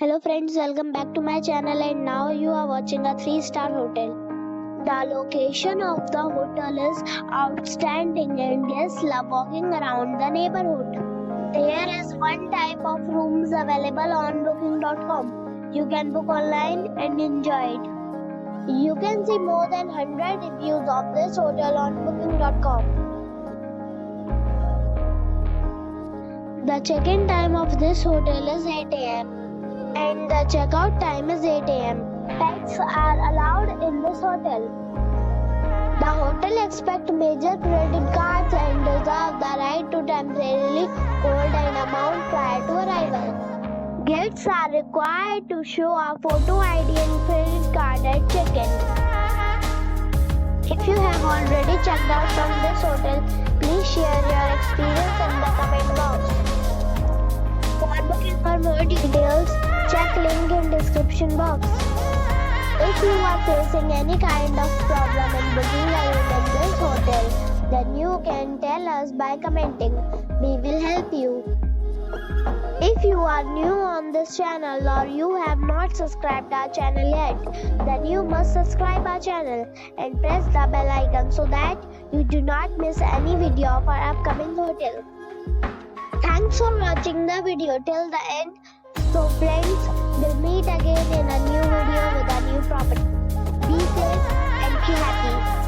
Hello friends, welcome back to my channel and now you are watching a 3-star hotel. The location of the hotel is outstanding and guests love walking around the neighborhood. There is one type of rooms available on booking.com. You can book online and enjoy it. You can see more than 100 reviews of this hotel on booking.com. The check-in time of this hotel is 8 am. And the checkout time is 8 am. Pets are allowed in this hotel. The hotel accepts major credit cards and reserves the right to temporarily hold an amount prior to arrival. Guests are required to show a photo ID and credit card at check-in. If you have already checked out from this hotel, please share your experience in the comment box. For booking or more details, check link in description box. If you are facing any kind of problem in booking a room in this hotel, then you can tell us by commenting. We will help you. If you are new on this channel or you have not subscribed our channel yet, then you must subscribe our channel and press the bell icon so that you do not miss any video of our upcoming hotel. Thanks for watching the video till the end. So friends, we'll meet again in a new video with a new property. Be safe and be happy.